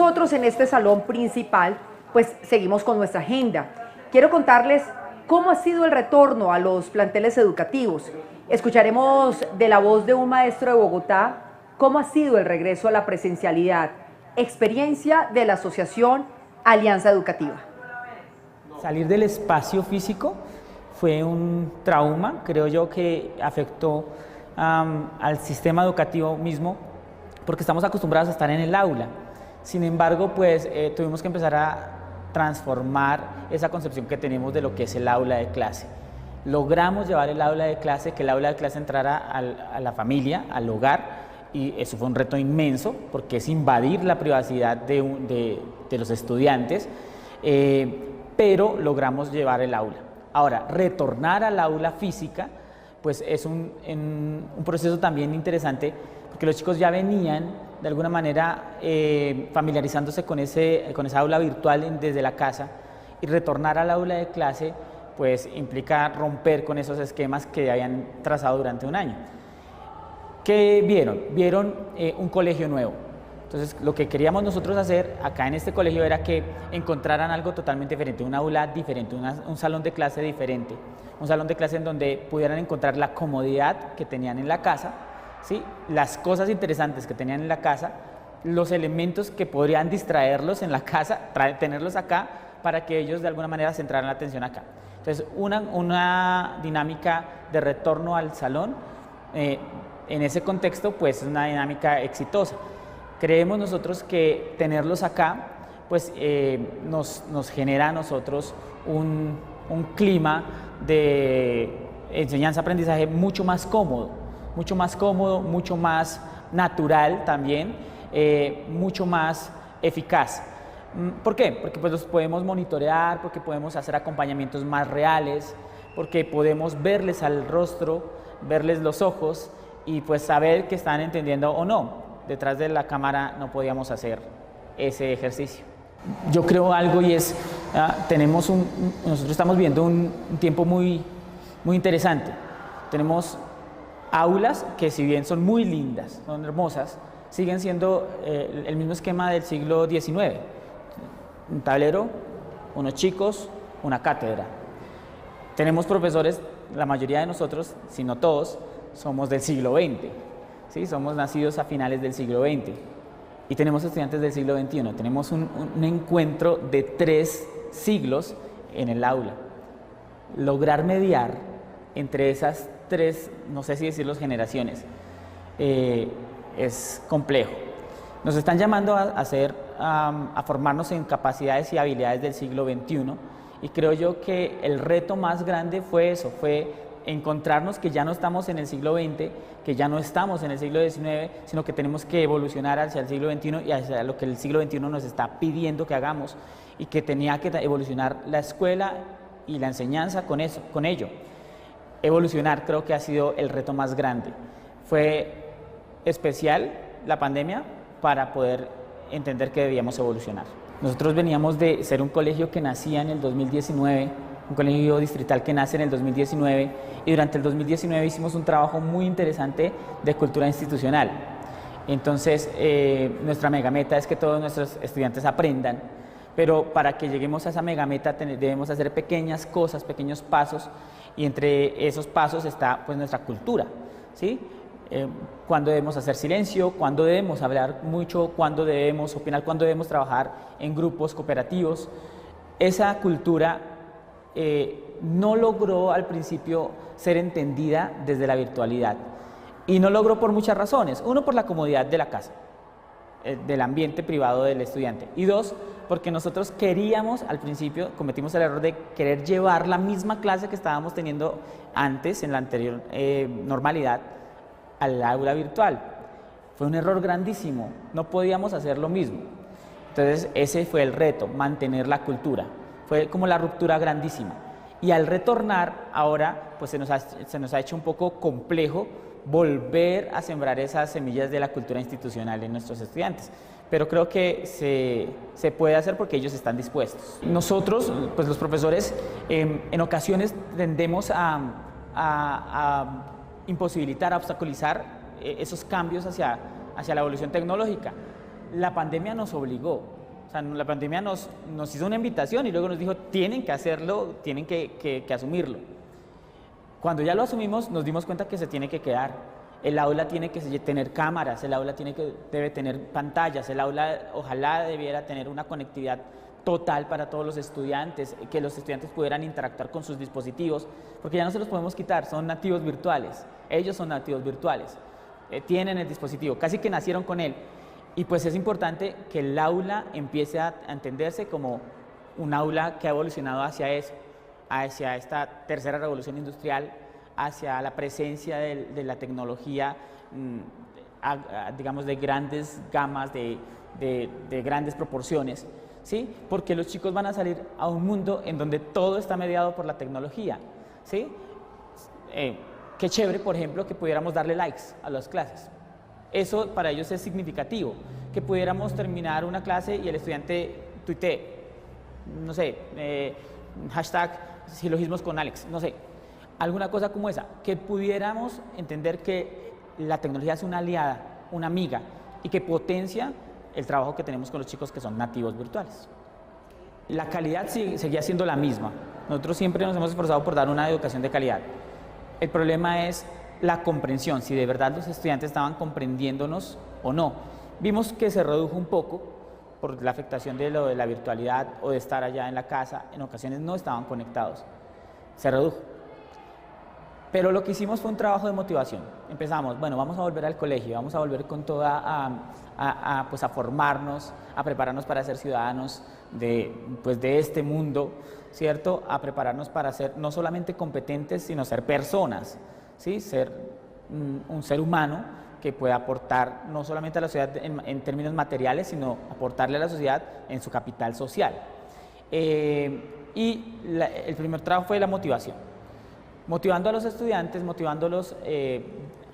nosotros en este salón principal, pues seguimos con nuestra agenda. Quiero contarles cómo ha sido el retorno a los planteles educativos. Escucharemos de la voz de un maestro de Bogotá cómo ha sido el regreso a la presencialidad, experiencia de la asociación Alianza Educativa. Salir del espacio físico fue un trauma, creo yo, que afectó al sistema educativo mismo, porque estamos acostumbrados a estar en el aula. Sin embargo, pues tuvimos que empezar a transformar esa concepción que tenemos de lo que es el aula de clase. Logramos llevar el aula de clase, que el aula de clase entrara a la familia, al hogar, y eso fue un reto inmenso, porque es invadir la privacidad de los estudiantes, pero logramos llevar el aula. Ahora, retornar al aula física, pues es un proceso también interesante, porque los chicos ya venían de alguna manera familiarizándose con esa aula virtual desde la casa, y retornar al aula de clase pues implica romper con esos esquemas que habían trazado durante un año. ¿Qué vieron? Vieron un colegio nuevo. Entonces, lo que queríamos nosotros hacer acá en este colegio era que encontraran algo totalmente diferente, un aula diferente, un salón de clase diferente, un salón de clase en donde pudieran encontrar la comodidad que tenían en la casa, ¿sí? Las cosas interesantes que tenían en la casa, los elementos que podrían distraerlos en la casa, tenerlos acá para que ellos de alguna manera centraran la atención acá. Entonces, una dinámica de retorno al salón, en ese contexto, pues es una dinámica exitosa. Creemos nosotros que tenerlos acá pues, nos genera a nosotros un clima de enseñanza-aprendizaje mucho más cómodo, mucho más natural también, mucho más eficaz. ¿Por qué? Porque pues, los podemos monitorear, porque podemos hacer acompañamientos más reales, porque podemos verles al rostro, verles los ojos y pues saber que están entendiendo o no. Detrás de la cámara no podíamos hacer ese ejercicio. Yo creo algo y es, nosotros estamos viendo un tiempo muy interesante. Tenemos aulas que si bien son muy lindas, son hermosas, siguen siendo el mismo esquema del siglo XIX. Un tablero, unos chicos, una cátedra. Tenemos profesores, la mayoría de nosotros, si no todos, somos del siglo XX. ¿Sí? Somos nacidos a finales del siglo XX y tenemos estudiantes del siglo XXI. Tenemos un encuentro de 3 siglos en el aula. Lograr mediar entre esas 3, no sé si decirlo, generaciones, es complejo. Nos están llamando a formarnos en capacidades y habilidades del siglo XXI y creo yo que el reto más grande fue eso, fue encontrarnos que ya no estamos en el siglo XX, que ya no estamos en el siglo XIX, sino que tenemos que evolucionar hacia el siglo XXI y hacia lo que el siglo XXI nos está pidiendo que hagamos y que tenía que evolucionar la escuela y la enseñanza con ello. Evolucionar creo que ha sido el reto más grande. Fue especial la pandemia para poder entender que debíamos evolucionar. Nosotros veníamos de ser un colegio que nacía en el 2019, un colegio distrital que nace en el 2019 y durante el 2019 hicimos un trabajo muy interesante de cultura institucional. Entonces, nuestra megameta es que todos nuestros estudiantes aprendan, pero para que lleguemos a esa megameta debemos hacer pequeñas cosas, pequeños pasos y entre esos pasos está pues, nuestra cultura, ¿sí? Cuándo debemos hacer silencio, cuándo debemos hablar mucho, cuándo debemos opinar, cuándo debemos trabajar en grupos cooperativos. Esa cultura no logró al principio ser entendida desde la virtualidad y no logró por muchas razones. Uno, por la comodidad de la casa, del ambiente privado del estudiante, y 2, porque nosotros queríamos, al principio cometimos el error de querer llevar la misma clase que estábamos teniendo antes en la anterior normalidad al aula virtual. Fue un error grandísimo, no podíamos hacer lo mismo. Entonces ese fue el reto, mantener la cultura. Fue como la ruptura grandísima. Y al retornar ahora, pues se nos ha hecho un poco complejo volver a sembrar esas semillas de la cultura institucional en nuestros estudiantes. Pero creo que se puede hacer porque ellos están dispuestos. Nosotros, pues los profesores, en ocasiones tendemos a imposibilitar, a obstaculizar esos cambios hacia la evolución tecnológica. La pandemia nos obligó O sea, la pandemia nos hizo una invitación y luego nos dijo, tienen que hacerlo, tienen que asumirlo. Cuando ya lo asumimos, nos dimos cuenta que se tiene que quedar. El aula tiene que tener cámaras, el aula debe tener pantallas, el aula ojalá debiera tener una conectividad total para todos los estudiantes, que los estudiantes pudieran interactuar con sus dispositivos, porque ya no se los podemos quitar, son nativos virtuales, ellos son nativos virtuales, tienen el dispositivo, casi que nacieron con él. Y pues es importante que el aula empiece a entenderse como un aula que ha evolucionado hacia eso, hacia esta tercera revolución industrial, hacia la presencia de la tecnología, digamos, de grandes gamas, de grandes proporciones, ¿sí? Porque los chicos van a salir a un mundo en donde todo está mediado por la tecnología, ¿sí? Qué chévere, por ejemplo, que pudiéramos darle likes a las clases. Eso para ellos es significativo, que pudiéramos terminar una clase y el estudiante tuitee, no sé, hashtag silogismos con Alex, no sé, alguna cosa como esa, que pudiéramos entender que la tecnología es una aliada, una amiga, y que potencia el trabajo que tenemos con los chicos que son nativos virtuales. La calidad seguía siendo la misma. Nosotros siempre nos hemos esforzado por dar una educación de calidad. El problema es la comprensión, si de verdad los estudiantes estaban comprendiéndonos o no. Vimos que se redujo un poco por la afectación de la virtualidad o de estar allá en la casa, en ocasiones no estaban conectados, se redujo. Pero lo que hicimos fue un trabajo de motivación. Empezamos, bueno, vamos a volver al colegio, vamos a volver con toda pues a formarnos, a prepararnos para ser ciudadanos de este mundo, ¿cierto? A prepararnos para ser no solamente competentes, sino ser personas, ¿sí? Ser un ser humano que pueda aportar no solamente a la sociedad en términos materiales, sino aportarle a la sociedad en su capital social. El primer trabajo fue la motivación. Motivando a los estudiantes, motivándolos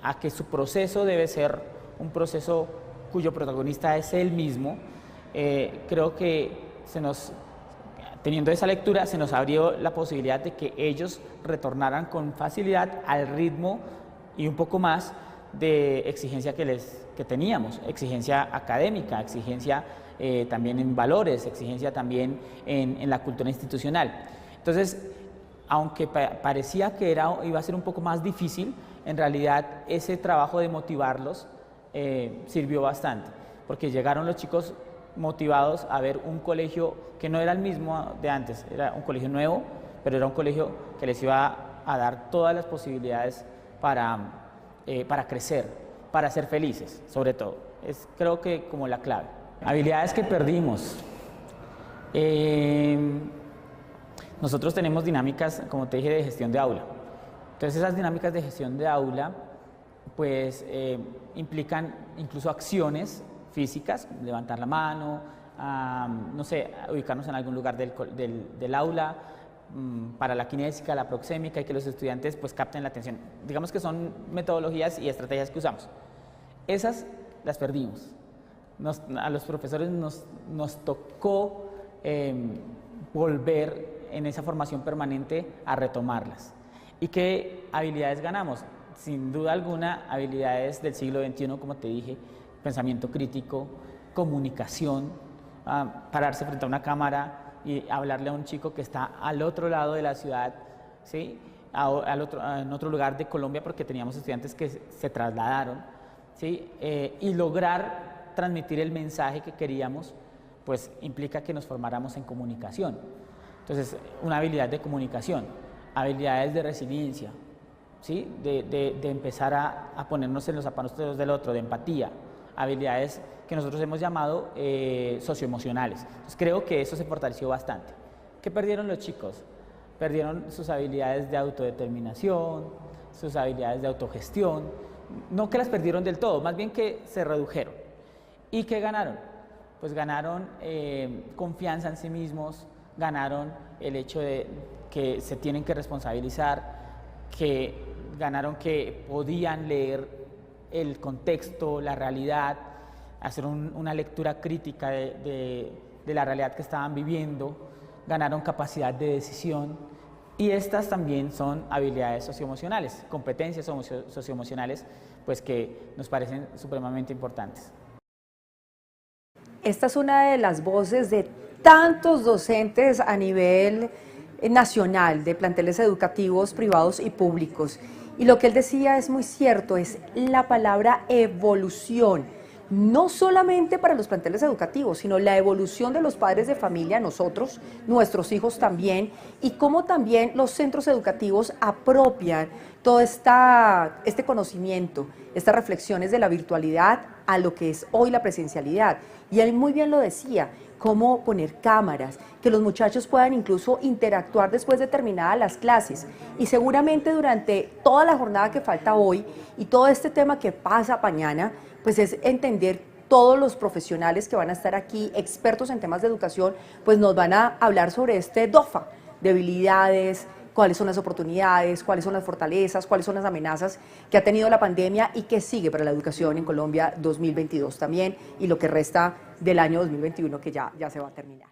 a que su proceso debe ser un proceso cuyo protagonista es él mismo. Creo que teniendo esa lectura, se nos abrió la posibilidad de que ellos retornaran con facilidad al ritmo y un poco más de exigencia que teníamos, exigencia académica, exigencia también en valores, exigencia también en la cultura institucional. Entonces, aunque parecía que iba a ser un poco más difícil, en realidad ese trabajo de motivarlos sirvió bastante, porque llegaron los chicos motivados a ver un colegio que no era el mismo de antes, era un colegio nuevo, pero era un colegio que les iba a dar todas las posibilidades para crecer, para ser felices, sobre todo. Es creo que como la clave. Habilidades que perdimos. Nosotros tenemos dinámicas, como te dije, de gestión de aula. Entonces esas dinámicas de gestión de aula pues implican incluso acciones físicas, levantar la mano, no sé, ubicarnos en algún lugar del aula, para la kinésica, la proxémica, y que los estudiantes pues capten la atención. Digamos que son metodologías y estrategias que usamos. Esas las perdimos. A los profesores nos tocó volver en esa formación permanente a retomarlas. ¿Y qué habilidades ganamos? Sin duda alguna, habilidades del siglo XXI, como te dije, pensamiento crítico, comunicación, pararse frente a una cámara y hablarle a un chico que está al otro lado de la ciudad, ¿sí? En otro lugar de Colombia, porque teníamos estudiantes que se trasladaron, ¿sí? Y lograr transmitir el mensaje que queríamos, pues implica que nos formáramos en comunicación. Entonces, una habilidad de comunicación, habilidades de resiliencia, ¿sí? de empezar a ponernos en los zapatos del otro, de empatía, habilidades que nosotros hemos llamado socioemocionales. Entonces, creo que eso se fortaleció bastante. ¿Qué perdieron los chicos? Perdieron sus habilidades de autodeterminación, sus habilidades de autogestión, no que las perdieron del todo, más bien que se redujeron. ¿Y qué ganaron? Pues ganaron confianza en sí mismos, ganaron el hecho de que se tienen que responsabilizar, que ganaron que podían leer el contexto, la realidad, hacer una lectura crítica de la realidad que estaban viviendo, ganaron capacidad de decisión, y estas también son habilidades socioemocionales, competencias socioemocionales, pues que nos parecen supremamente importantes. esta es una de las voces de tantos docentes a nivel nacional, de planteles educativos privados y públicos. Y lo que él decía es muy cierto, es la palabra evolución. No solamente para los planteles educativos, sino la evolución de los padres de familia, nosotros, nuestros hijos también, y cómo también los centros educativos apropian todo este conocimiento, estas reflexiones de la virtualidad a lo que es hoy la presencialidad. Y él muy bien lo decía, cómo poner cámaras, que los muchachos puedan incluso interactuar después de terminadas las clases. Y seguramente durante toda la jornada que falta hoy y todo este tema que pasa mañana, pues es entender todos los profesionales que van a estar aquí, expertos en temas de educación, pues nos van a hablar sobre este DOFA, debilidades, cuáles son las oportunidades, cuáles son las fortalezas, cuáles son las amenazas que ha tenido la pandemia y que sigue para la educación en Colombia 2022 también y lo que resta del año 2021 que ya se va a terminar.